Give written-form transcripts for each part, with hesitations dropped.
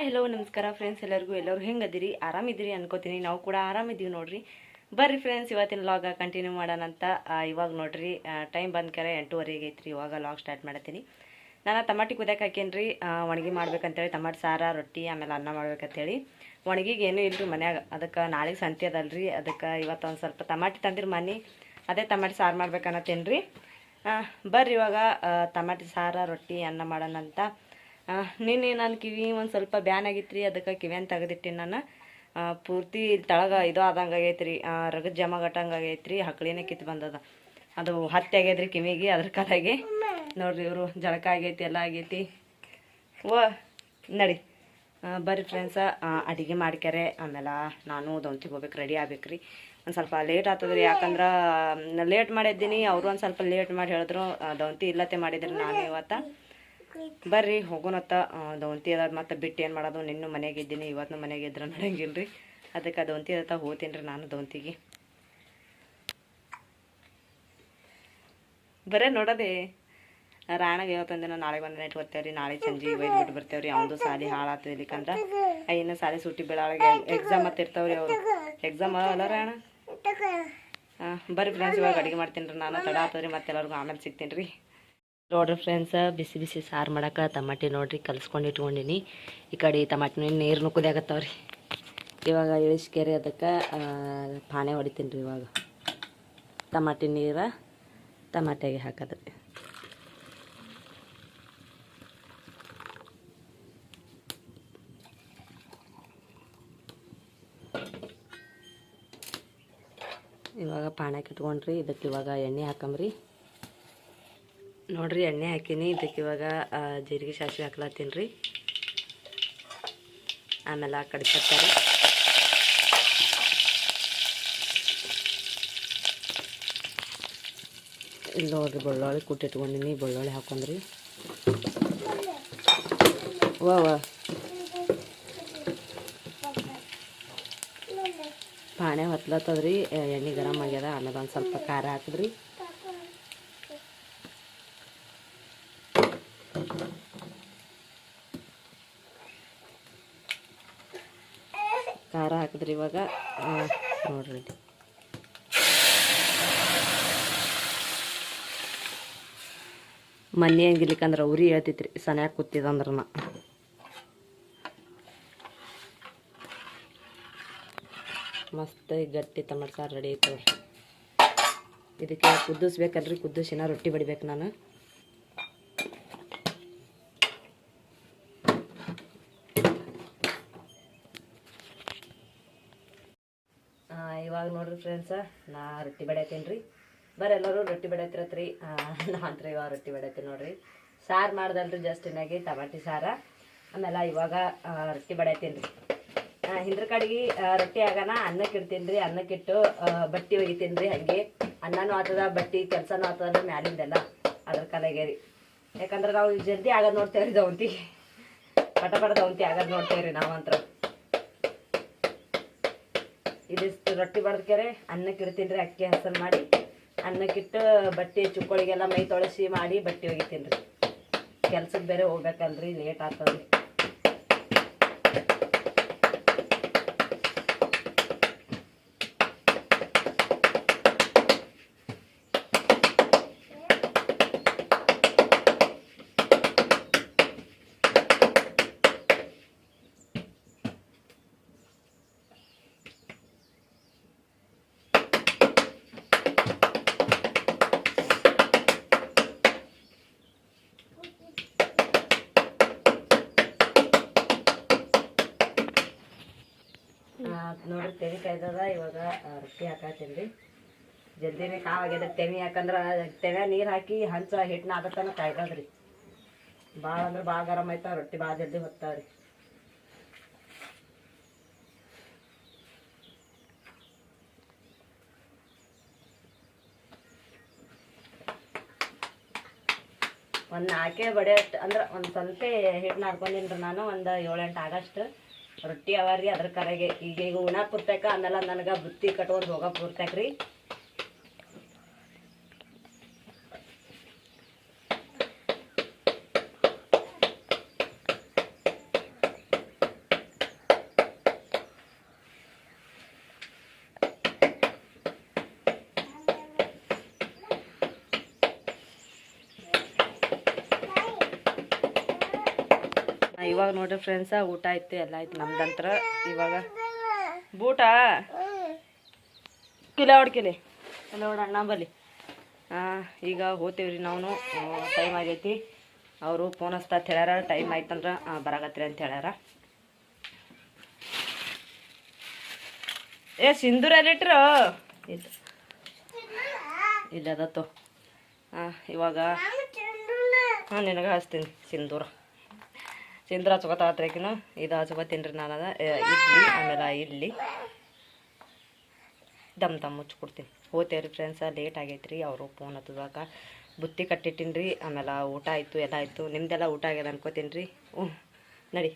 Hello ನಮಸ್ಕಾರ friends, ಎಲ್ಲರೂ ಹೆಂಗದಿರಿ? ಆರಾಮಿದ್ದೀರಿ ಅನ್ಕೋತೀನಿ. ನಾವು ಕೂಡ ಆರಾಮಿದ್ದೀವಿ ನೋಡ್ರಿ. ಬರ್ರಿ ಫ್ರೆಂಡ್ಸ್, ಇವತ್ತಿನ ಲಾಗ ಕಂಟಿನ್ಯೂ ಮಾಡೋಣಂತ. ಇವಾಗ ನೋಡ್ರಿ ಟೈಮ್ ಬಂದ್ಕರೆ 8:30 ಐತ್ರಿ. ಇವಾಗ ಲಾಗ್ ಸ್ಟಾರ್ಟ್ ಮಾಡತ್ತೀನಿ. ನಾನು ಟಮಾಟಿ ಕುದಿಯಕ್ಕೆ ಹಾಕೇನ್ರಿ. ಒಣಗಿ ಮಾಡ್ಬೇಕಂತೇಳಿ ಟಮಾಟಿ ಸಾರ, ರೊಟ್ಟಿ, ಆಮೇಲೆ ಅನ್ನ ಮಾಡ್ಬೇಕಂತೇಳಿ. ಒಣಗಿಗೆ ಏನೂ ಇಲ್ರಿ ಮನ್ಯಾಗ. ಅದಕ್ಕೆ ನಾಳೆಗೆ ಸಂತೆ ಅದಲ್ರಿ, ಅದಕ್ಕೆ ಇವತ್ತು ಒಂದು ಸ್ವಲ್ಪ ಟಮಾಟಿ ತಂದಿರಿ ಮನೆ. ಅದೇ ಟಮಾಟಿ ಸಾರು ಮಾಡ್ಬೇಕನ್ನತ್ತೇನು ರೀ. ಬರ್ರಿ ಇವಾಗ ಟಮಾಟಿ ಸಾರ, ರೊಟ್ಟಿ, ಅನ್ನ ಮಾಡೋಣಂತ. ನಿನ್ನೆ ನನ್ನ ಕಿವಿ ಒಂದು ಸ್ವಲ್ಪ ಬ್ಯಾನ್ ಆಗಿತ್ತು ರೀ. ಅದಕ್ಕೆ ಕಿವಿಯನ್ನು ತೆಗೆದಿಟ್ಟಿನಿ ನಾನು. ಪೂರ್ತಿ ತಳಗ ಇದು ಆದಂಗೆ ಆಗೈತೆ ರೀ, ರಗದ ಜಮ ಗಟ್ಟಂಗೆ ಆಗೈತೆ ರೀ. ಹಕ್ಕಳಿನೇ ಕಿತ್ತು ಬಂದದ, ಅದು ಹತ್ತಿ ಆಗ್ಯದ್ರಿ ಕಿವಿಗೆ. ಅದ್ರ ಕಾಲಾಗೆ ನೋಡ್ರಿ ಇವರು ಜಳಕ ಆಗೈತಿ, ಎಲ್ಲ ಆಗೈತಿ. ನಡಿ ಬರ್ರಿ ಫ್ರೆಂಡ್ಸ, ಅಡುಗೆ ಮಾಡ್ಕ್ಯಾರೆ. ಆಮೇಲೆ ನಾನು ದೌಂತಿಗೆ ಹೋಗ್ಬೇಕು, ರೆಡಿ ಆಗ್ಬೇಕು ರೀ. ಒಂದು ಸ್ವಲ್ಪ ಲೇಟ್ ಆಗ್ತದೆ ರೀ, ಯಾಕಂದ್ರೆ ಲೇಟ್ ಮಾಡಿದ್ದೀನಿ. ಅವರು ಒಂದು ಸ್ವಲ್ಪ ಲೇಟ್ ಮಾಡಿ ಹೇಳಿದ್ರು. ದೌಂತಿ ಇಲ್ಲತ್ತೆ ಮಾಡಿದ್ರಿ ನಾನು ಇವತ್ತು. ಬರ್ರಿ ಹೋಗೋಣತ್ತ. ದೌಂತಿ ಅದ ಮತ್ತೆ ಬಿಟ್ಟು ಏನು ಮಾಡೋದು. ನಿನ್ನೂ ಮನೆಗೆ ಇದ್ದೀನಿ, ಇವತ್ತು ಮನೆಗೆ ಇದ್ರೆ ನಡೆಯಂಗಿಲ್ಲ ರೀ. ಅದಕ್ಕೆ ದೌಂತಿ ಅದ ಹೋಗ್ತೀನಿ ರೀ ನಾನು ದೌಂತಿಗೆ. ಬರೇ ನೋಡೋದೆ ರಾಣಗೆ ಇವತ್ತೊಂದಿನ ನಾಳೆಗೆ ಒಂದು ನೈಟ್ ಬರ್ತೇವೆ ರೀ. ನಾಳೆ ಸಂಜೆ ಒಯ್ದು ಬಿಟ್ಟು ಬರ್ತೇವೆ ರೀ. ಅವನದು ಸಾಲಿ ಹಾಳಾಗ್ತದೆ ಇಲ್ಲಿಕಂದ್ರೆ. ಇನ್ನು ಸಾಲಿ ಸುಟ್ಟಿ ಬೆಳಗ್ಗೆ ಎಕ್ಸಾಮ್ ಮತ್ತೆ ಇರ್ತಾವ್ರಿ. ಅವರು ಎಕ್ಸಾಮ್ ಅಲ್ಲ ರಾಣ. ಬರ್ರಿ ಫ್ರೆಂಡ್ಸ್, ಇವಾಗ ಅಡುಗೆ ಮಾಡ್ತೀನಿ ರೀ ನಾನು. ತಡ ಆಗ್ತದೆ ರೀ, ಮತ್ತೆಲ್ಲರಿಗೂ ಆಮೇಲೆ ಸಿಗ್ತೀನಿ ರೀ. ನೋಡ್ರಿ ಫ್ರೆಂಡ್ಸ, ಬಿಸಿ ಬಿಸಿ ಸಾರು ಮಾಡಕ್ಕೆ ಟಮಾಟಿ ನೋಡ್ರಿ ಕಲಿಸ್ಕೊಂಡು ಇಟ್ಕೊಂಡಿನಿ. ಈ ಕಡೆ ಟಮಾಟಿ ನೀರನ್ನು ಕುದಿಯಾಗತ್ತವ್ರಿ. ಇವಾಗ ಇಳಿಸ್ಕೇರಿ ಅದಕ್ಕೆ ಪಾನೆ ಹೊಡಿತೀನಿ ರೀ. ಇವಾಗ ಟಮಾಟಿ ನೀರು ಟಮಾಟೆಗೆ ಹಾಕೋದ್ರಿ. ಇವಾಗ ಪಾಣ್ಯಾಕೆ ಇಟ್ಕೊಂಡ್ರಿ. ಇದಕ್ಕೆ ಇವಾಗ ಎಣ್ಣೆ ಹಾಕಂಬ್ರಿ. ನೋಡ್ರಿ ಎಣ್ಣೆ ಹಾಕೀನಿ. ಇದಕ್ಕೆ ಇವಾಗ ಜೀರಿಗೆ ಸಾಸಿವೆ ಹಾಕ್ಲತ್ತೀನಿ ರೀ. ಆಮೇಲೆ ಕಡಿಪತ್ತ ರೀ. ಇಲ್ಲಿ ನೋಡ್ರಿ ಬೆಳ್ಳುಳ್ಳಿ ಕುಟ್ಟಿಟ್ಕೊಂಡಿನಿ. ಬೆಳ್ಳುಳ್ಳಿ ಹಾಕೊಂಡ್ರಿ. ಪಾಣೆ ಹೊತ್ಲತ್ತದ್ರಿ, ಎಣ್ಣೆ ಗರಮ್ ಆಗ್ಯದ. ಆಮೇಲೆ ಒಂದು ಸ್ವಲ್ಪ ಖಾರ ಹಾಕಿದ್ರಿ. ಖಾರ ಹಾಕಿದ್ರಿ. ಇವಾಗ ನೋಡ್ರಿ ಮನೆ ಹಂಗಿಲಿಕ್ಕಂದ್ರೆ ಉರಿ ಹೇಳ್ತೈತ್ರಿ ಸನ್ಯಾಗ ಕೂತಿದಂದ್ರೆ. ಮಸ್ತ್ ಗಟ್ಟಿ ಟಮಾಟೆ ಸಾರು ರೆಡಿ ಐತವ್ರಿ. ಇದಕ್ಕೆ ಕುದಿಸ್ಬೇಕಲ್ರಿ. ಕುದಿಸಿನ ರೊಟ್ಟಿ ಬಡಿಬೇಕು ನಾನು. ಇವಾಗ ನೋಡ್ರಿ ಫ್ರೆಂಡ್ಸ, ನಾ ರೊಟ್ಟಿ ಬಡಿಯತ್ತೀನಿ ರೀ. ಎಲ್ಲರೂ ರೊಟ್ಟಿ ಬಡಿಯತ್ತಿರತ್ರಿ. ನಾನು ರೀ ಇವಾಗ ರೊಟ್ಟಿ ಬಡಿಯತ್ತೀನಿ ನೋಡ್ರಿ. ಸಾರು ಮಾಡ್ದಲ್ರಿ ಜಸ್ಟ್ ಇನ್ನಾಗಿ ಟಮಾಟಿ ಸಾರ. ಆಮೇಲೆ ಇವಾಗ ರೊಟ್ಟಿ ಬಡಿಯತ್ತೀನಿ ರೀ. ಹಿಂದ್ರ ಕಡೆಗೆ ರೊಟ್ಟಿ ಆಗೋಣ ಅನ್ನಕ್ಕೆ ಇಡ್ತೀನಿ ರೀ. ಅನ್ನಕ್ಕಿಟ್ಟು ಬಟ್ಟೆ ಒಗಿತೀನಿ ರೀ. ಹಾಗೆ ಅನ್ನನೂ ಆಗ್ತದ, ಬಟ್ಟೆ ಕೆಲಸನೂ ಆಗ್ತದ ಮ್ಯಾಲಿಂದೆಲ್ಲ. ಅದ್ರ ಕಾಲಾಗೆ ರೀ. ಯಾಕಂದ್ರೆ ನಾವು ಜಲ್ದಿ ಆಗೋದು ನೋಡ್ತೇವೆ ರೀ. ದೌಂತಿ ಪಟ ದೌಂತಿ ಆಗೋದು ನೋಡ್ತೇವೆ ರೀ ನಾವಂತ್ರ. ಇದಿಷ್ಟು ರೊಟ್ಟಿ ಬಡ್ದಕ್ಯಾರೆ ಅನ್ನಕ್ಕೆ ಇಡ್ತೀನಿ ರೀ. ಅಕ್ಕಿ ಹಸನ್ ಮಾಡಿ ಅನ್ನಕ್ಕಿಟ್ಟು ಬಟ್ಟೆ ಚುಕ್ಕೋಳಿಗೆಲ್ಲ ಮೈ ತೊಳಸಿ ಮಾಡಿ ಬಟ್ಟೆ ಒಗಿತೀನಿ ರೀ. ಕೆಲ್ಸಕ್ಕೆ ಬೇರೆ ಹೋಗ್ಬೇಕಲ್ರಿ, ಲೇಟ್ ಆಗ್ತದೆ. ನೋಡ್ರಿ ತೆನಿ ಕಾಯ್ದದ. ಇವಾಗ ರೊಟ್ಟಿ ಹಾಕತ್ತೀನಿ ರೀ. ಜಲ್ದಿನೇ ಕಾವಾಗ್ಯದ ತೆನಿ. ಯಾಕಂದ್ರೆ ತೆನೆ ನೀರು ಹಾಕಿ ಹಂಚ ಹಿಟ್ಟನ ಆಗತ್ತನ ಕಾಯ್ದದ್ರಿ. ಭಾಳ ಅಂದ್ರೆ ಭಾಳ ಗರಮ್ ಆಯ್ತಾವ. ರೊಟ್ಟಿ ಭಾಳ ಜಲ್ದಿ ಹೊತ್ತಾವ್ರಿ. ಒಂದು 4 ಬಡಿಯಷ್ಟು ಅಂದ್ರೆ ಒಂದು ಸ್ವಲ್ಪ ಹಿಟ್ಟನ್ನ ಹಾಡ್ಕೊಂಡಿನಿ ರೀ ನಾನು. ಒಂದು 7-8 ಆಗಷ್ಟು ರೊಟ್ಟಿ ಅವ ರೀ. ಅದ್ರ ಕರೆಗೆ ಈಗ ಉಣ ಪುರ್ತಕ. ಆಮೇಲೆ ನನಗೆ ಬುತ್ತಿ ಕಟ್ಕೊಂಡು ಹೋಗೋ ಪುರ್ತಕ ರೀ. ಇವಾಗ ನೋಡ್ರಿ ಫ್ರೆಂಡ್ಸ ಊಟ ಆಯ್ತು ಎಲ್ಲ ಆಯ್ತು ನಮ್ದಂತ್ರ. ಇವಾಗ ಬೂಟ ಕಿಲೋ ಹೊಡ್ಕಿಲಿ ಕಿಲೋ ಹೊಡ ಅಣ್ಣ ಬಲ್ಲಿ. ಈಗ ಹೋಗ್ತೇವ್ರಿ ನಾವು. ಟೈಮ್ ಆಗೈತಿ. ಅವರು ಫೋನ್ ಹಚ್ತಾ ಅಂತ ಹೇಳ್ಯಾರ. ಟೈಮ್ ಆಯ್ತಂದ್ರೆ ಬರಾಕತ್ರಿ ಅಂತ ಹೇಳ್ಯಾರ. ಸಿಂಧೂರ ಎಲ್ಲಿಟ್ರು ಇಲ್ಲ ಅದತ್ತು. ಇವಾಗ ನಿನಗೆ ಹಚ್ತೀನಿ ಸಿಂಧೂರ ಹಚ್ಕೊತಾತ್ರಿಕಿನ ಇದು ಹಚ್ಕೊತೀನಿ ರೀ. ನಾನು ಇಡ್ಲಿ ಆಮೇಲೆ ಇಡ್ಲಿ ದಮ್ ಮುಚ್ಕೊಡ್ತೀನಿ. ಹೋಗ್ತೇವ್ರಿ ಫ್ರೆಂಡ್ಸ. ಲೇಟ್ ಆಗೈತ್ರಿ. ಅವರು ಫೋನ್ ಹತ್ತದಾಗ ಬುತ್ತಿ ಕಟ್ಟಿಟ್ಟಿನಿ ರೀ. ಆಮೇಲೆ ಊಟ ಆಯಿತು ಎಲ್ಲ ಆಯಿತು. ನಿಮ್ದೆಲ್ಲ ಊಟ ಆಗ್ಯದ ಅನ್ಕೋತೀನಿ ರೀ. ನಡಿ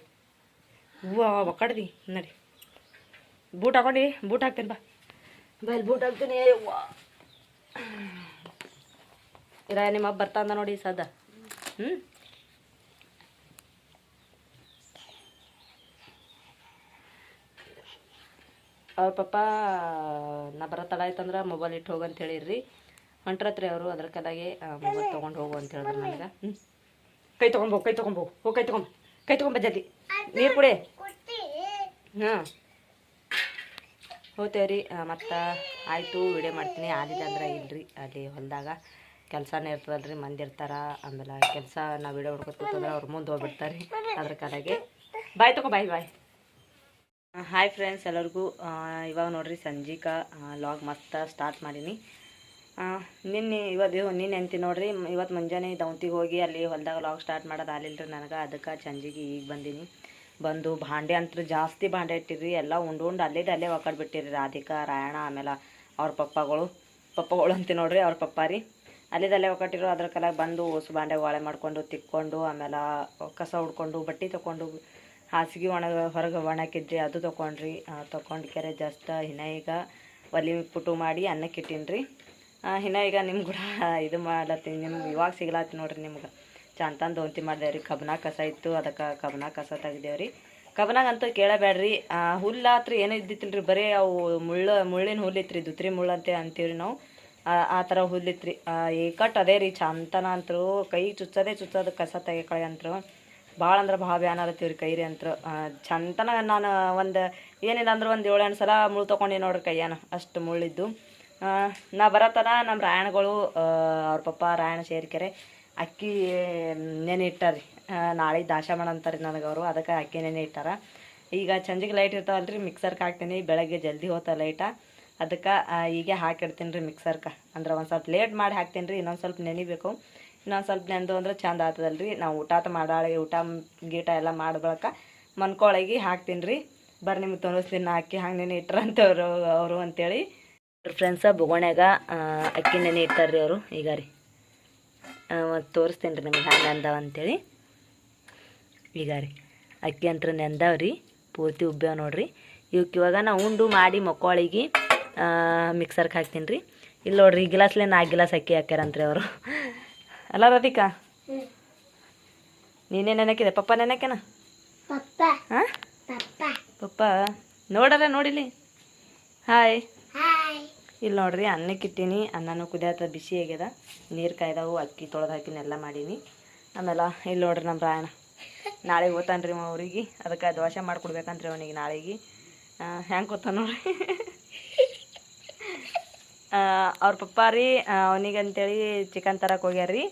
ಹೂವು ಒಕ್ಕಡ್ರಿ ನಡಿ. ಬೂಟ್ ಹಾಕೊಂಡು ಬೂಟ್ ಹಾಕ್ತೀನಿ ಬಾ ಇಲ್ಲಿ ಬೂಟ್ ಹಾಕ್ತೀನಿ. ಇರ ನಿಮ್ಮ ಹಬ್ಬ ಬರ್ತಾಂದ ನೋಡಿ ಸದ. ಅವ್ರ ಪಪ್ಪ ನಾ ಬರೋ ತಡ ಆಯ್ತಂದ್ರೆ ಮೊಬೈಲ್ ಇಟ್ಟು ಹೋಗಂತ ಹೇಳಿರ್ರಿ. ಹೊಂಟ್ರತ್ರಿ ಅವರು. ಅದ್ರ ಕಲಾಗೆ ಮೊಬೈಲ್ ತೊಗೊಂಡು ಹೋಗು ಅಂತ ಹೇಳಿದ್ರು ನನಗೆ. ಕೈ ತೊಗೊಂಬೋಗು ಹೋಗಿ ಕೈ ತೊಗೊಂಬ ಜಲ್ದಿ. ನೀರು ಕುಡಿ. ಹಾಂ ಹೋಗ್ತೇವ್ರಿ. ಮತ್ತು ಆಯಿತು ವಿಡಿಯೋ ಮಾಡ್ತೀನಿ. ಆದಿದೆ ಅಂದ್ರೆ ಇಲ್ರಿ. ಅಲ್ಲಿ ಹೊಲದಾಗ ಕೆಲಸನೇ ಇರ್ತದಲ್ರಿ. ಮಂದಿ ಇರ್ತಾರ. ಆಮೇಲೆ ಕೆಲಸ ನಾವು ವಿಡಿಯೋ ಮಾಡ್ಕೊತಂದ್ರೆ ಅವ್ರು ಮುಂದೆ ಹೋಗ್ಬಿಡ್ತಾರೆ. ಅದ್ರ ಕಲಾಗೆ ಬಾಯ್ ತಗೋ ಬಾಯ್. ಹಾಯ್ ಫ್ರೆಂಡ್ಸ್ ಎಲ್ಲರಿಗೂ. ಇವಾಗ ನೋಡ್ರಿ ಸಂಜಿಕಾ ಲಾಗ್ ಮಸ್ತ್ ಸ್ಟಾರ್ಟ್ ಮಾಡೀನಿ. ನಿನ್ನೆ ಅಂತೀನಿ ನೋಡ್ರಿ. ಇವತ್ತು ಮುಂಜಾನೆ ದೌಂತಿಗೆ ಹೋಗಿ ಅಲ್ಲಿ ಹೊಲದಾಗ ಲಾಗ್ ಸ್ಟಾರ್ಟ್ ಮಾಡೋದು ಆಲಿಲ್ಲ ರೀ ನನಗೆ. ಅದಕ್ಕೆ ಸಂಜಿಗೆ ಈಗ ಬಂದೀನಿ. ಬಂದು ಭಾಂಡೆ ಅಂತೂ ಜಾಸ್ತಿ ಭಾಂಡೆ ಇಟ್ಟಿರಿ. ಎಲ್ಲ ಉಂಡು ಅಲ್ಲೇ ಒಕ್ಕಡ್ಬಿಟ್ಟಿರಿ. ರಾಧಿಕಾ ರಾಯಣ ಆಮೇಲೆ ಅವ್ರ ಪಪ್ಪಗಳು ಅಂತೀವಿ ನೋಡ್ರಿ. ಅವ್ರ ಪಪ್ಪ ರೀ ಅಲ್ಲೇ ಒಕ್ಕಟ್ಟಿರು. ಅದ್ರ ಕಲಾಗ ಬಂದು ಹೊಸ ಭಾಂಡೆ ಒಳೆ ಮಾಡ್ಕೊಂಡು ತಿಕ್ಕೊಂಡು ಆಮೇಲೆ ಕಸ ಹುಡ್ಕೊಂಡು ಬಟ್ಟೆ ತೊಗೊಂಡು ಹಾಸಿಗೆ ಹೊರಗೆ ಒಣಗಿದ್ರಿ ಅದು ತೊಗೊಂಡ್ರಿ. ತೊಗೊಂಡ್ಕೆರೆ ಜಸ್ಟ್ ಈಗ ಒಲಿ ಪುಟು ಮಾಡಿ ಅನ್ನಕ್ಕೆ ಇಟ್ಟೀನಿ ರೀ. ಈಗ ನಿಮ್ಮ ಕೂಡ ಇದು ಮಾಡ್ಲತ್ತೀನಿ. ನಿಮ್ಗೆ ಇವಾಗ ಸಿಗ್ಲಾತ್ತೀನಿ ನೋಡ್ರಿ. ನಿಮ್ಗೆ ಚಂತಂದು ದೌಂತಿ ಮಾಡ್ದೇವ್ರಿ. ಕಬ್ಬನ ಕಸ ಇತ್ತು. ಅದಕ್ಕೆ ಕಬ್ಬನ ಕಸ ತೆಗ್ದೇವ್ರಿ. ಕಬ್ಬನಾಗಂತೂ ಕೇಳಬೇಡ್ರಿ. ಹುಲ್ಲಾತ್ರಿ ಏನೂ ಇದ್ದಿತ್ತಿಲ್ಲ ರೀ. ಬರೀ ಅವು ಮುಳ್ಳಿನ ಹುಲ್ಲಿತ್ರಿ. ದುತ್ರಿ ಮುಳ್ಳು ಅಂತೀವ್ರಿ ನಾವು. ಆ ಥರ ಹುಲ್ಲಿತ್ರಿ. ಏಕಟ್ಟು ಅದೇ ರೀ ಚಂತನ ಅಂತರೂ ಕೈ ಚುಚ್ಚೋದು ಕಸ ತೆಗಿಕಳೆ ಅಂತರು ಭಾಳ ಅಂದ್ರೆ ಭಾಳ ಬ್ಯಾನತ್ತೀವ್ರಿ ಕೈರಿ ಅಂತರು. ಚಂತನ ನಾನು ಒಂದು ಏನಿಲ್ಲ ಅಂದ್ರೆ ಒಂದು 7-8 ಸಲ ಮುಳ್ಳು ತೊಗೊಂಡು ನೋಡ್ರಿ ಕೈಯಾನ. ಅಷ್ಟು ಮುಳ್ಳಿದ್ದು. ನಾ ಬರತನ ನಮ್ಮ ರಾಯಣಗಳು ಅವ್ರ ಪಪ್ಪ ರಾಯಣ ಸೇರಿಕೆರೆ ಅಕ್ಕಿ ನೆನೆ ಇಟ್ಟಾರ್ರಿ. ನಾಳೆ ದಾಶ ಮಾಡಂತಾರೆ ನನಗೆ ಅವರು. ಅದಕ್ಕೆ ಅಕ್ಕಿ ನೆನೆ ಇಟ್ಟಾರ. ಈಗ ಸಂಜೆಗೆ ಲೈಟ್ ಇರ್ತಾವಲ್ರಿ. ಮಿಕ್ಸರ್ಗೆ ಹಾಕ್ತೀನಿ. ಬೆಳಗ್ಗೆ ಜಲ್ದಿ ಹೋಗ್ತಾ ಲೈಟ. ಅದಕ್ಕೆ ಈಗ ಹಾಕಿಡ್ತೀನಿ ರೀ ಮಿಕ್ಸರ್ಗೆ. ಅಂದ್ರೆ ಒಂದು ಸ್ವಲ್ಪ ಲೇಟ್ ಮಾಡಿ ಹಾಕ್ತೀನಿ ರೀ. ಇನ್ನೊಂದು ಸ್ವಲ್ಪ ನೆನಿಬೇಕು. ಇನ್ನೊಂದು ಸ್ವಲ್ಪ ನೆಂದು ಅಂದ್ರೆ ಚಂದ ಆಗ್ತದಲ್ರಿ. ನಾವು ಊಟ ಗೀಟ ಎಲ್ಲ ಮಾಡ್ಬಳಕ ಮನ್ಕೊಳಗಿ ಹಾಕ್ತೀನಿ ರೀ. ಬರ್ರಿ ನಿಮ್ಗೆ ತೋರಿಸ್ತೀನಿ ಅಕ್ಕಿ ಹಂಗೆ ನೆನೆ ಇಟ್ರಂತವ್ರು ಅವರು ಅಂತೇಳಿ. ಫ್ರೆಂಡ್ಸ ಬೊಗೋಣ್ಯಾಗ ಅಕ್ಕಿ ನೆನೆ ಇಟ್ಟಾರ್ರಿ ಅವರು. ಈಗ ರೀ ಮತ್ತು ತೋರಿಸ್ತೀನಿ ರೀ ನಿಮ್ಗೆ ಹ್ಯಾಂಗೆ ನೆಂದಾವ ಅಂತೇಳಿ. ಈಗ ರೀ ಅಕ್ಕಿ ಅಂತ ನೆಂದಾವ್ರಿ. ಪೂರ್ತಿ ಉಬ್ಬ್ಯಾವ ನೋಡ್ರಿ. ಇವಕ್ಕೆ ಇವಾಗ ನಾವು ಉಂಡು ಮಾಡಿ ಮಕ್ಕೋಳಿಗೆ ಮಿಕ್ಸರ್ಗೆ ಹಾಕ್ತೀನಿ ರೀ. ಇಲ್ಲಿ ನೋಡ್ರಿ ಈ ಗಿಲಾಸ್ಲೆ 4 ಗಿಲಾಸ್ ಅಕ್ಕಿ ಹಾಕ್ಯಾರಂತ್ರಿ ಅವರು. ಅಲ್ಲ ರಾಧಿಕಾ ನೀನೇ ನೆನಕಿದೆ. ಪಪ್ಪ ನೆನಕೇನ? ಹಾಂ ಪಪ್ಪ ನೋಡಿಲಿ. ಹಾಯ್. ಇಲ್ಲಿ ನೋಡ್ರಿ ಅನ್ನಕ್ಕೆ ಇಟ್ಟೀನಿ. ಅನ್ನನೂ ಕುದಿಯತ್ತ ಬಿಸಿ ಆಗ್ಯದ. ನೀರು ಕಾಯ್ದಾವು. ಅಕ್ಕಿ ತೊಳೆದು ಹಾಕಿನಿ ಎಲ್ಲ ಮಾಡೀನಿ. ಆಮೇಲೆ ಇಲ್ಲಿ ನೋಡ್ರಿ ನಮ್ಮ ರಾಯಣ ನಾಳೆಗೆ ಓದ್ತಾನ್ರಿ ಅವ್ರಿಗೆ. ಅದಕ್ಕೆ ದೋಸೆ ಮಾಡಿಕೊಡ್ಬೇಕಂತ್ರಿ ಅವನಿಗೆ ನಾಳೆಗೆ. ಹೆಂಗೆ ಕೂತಾನ ನೋಡ್ರಿ. ಅವ್ರ ಪಪ್ಪ ರೀ ಅವನಿಗೆ ಅಂತೇಳಿ ಚಿಕನ್ ತರಕ್ಕೆ ಹೋಗ್ಯಾರ್ರಿ.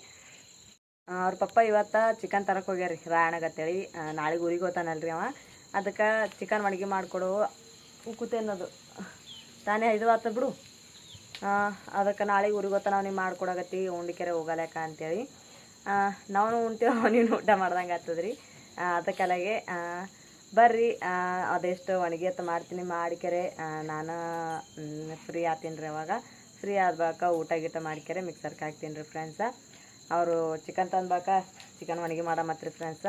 ಅವ್ರ ಪಪ್ಪ ಇವತ್ತು ಚಿಕನ್ ತರಕ್ಕೆ ಹೋಗ್ಯಾರ್ರಿ ರಾಯಣಗತ್ತೇಳಿ. ನಾಳೆಗೆ ಊರಿಗೆ ಹೋಗ್ತಾನಲ್ರಿ ಅವ. ಅದಕ್ಕೆ ಚಿಕನ್ ಅಡುಗೆ ಮಾಡಿಕೊಡು ಕೂತೇನದು ತಾನೇ ಇದು ಆತ ಬಿಡು. ಅದಕ್ಕೆ ನಾಳೆಗೆ ಊರಿಗೆ ಹೋಗ್ತಾನ ಅವನಿಗೆ ಮಾಡ್ಕೊಡಕತ್ತಿ. ಉಂಡಿಕೆರೆ ಹೋಗಲಕ್ಕ ಅಂತೇಳಿ ನಾವು ಉಣ್ತೇವೆ. ಅವನಿಗೆ ಊಟ ಮಾಡ್ದಂಗೆ ಆಗ್ತದ್ರಿ. ಅದಕ್ಕೆಲಾಗೆ ಬರ್ರಿ ಅದೆಷ್ಟು ಒಣಗಿ ಅಂತ ಮಾಡ್ತೀನಿ. ಮಾಡಿಕೆರೆ ನಾನು ಫ್ರೀ ಆಗ್ತೀನಿ ರೀ. ಅವಾಗ ಫ್ರೀ ಆದ್ಬಾಕ ಊಟ ಗೀಟ ಮಾಡಿಕೆರೆ ಮಿಕ್ಸರ್ಗೆ ಹಾಕ್ತೀನಿ ರೀ ಫ್ರೆಂಡ್ಸ. ಅವರು ಚಿಕನ್ ತಂದ್ಬಾಕ ಚಿಕನ್ ಒಣಗಿ ಮಾಡಮತ್ರಿ ಫ್ರೆಂಡ್ಸ.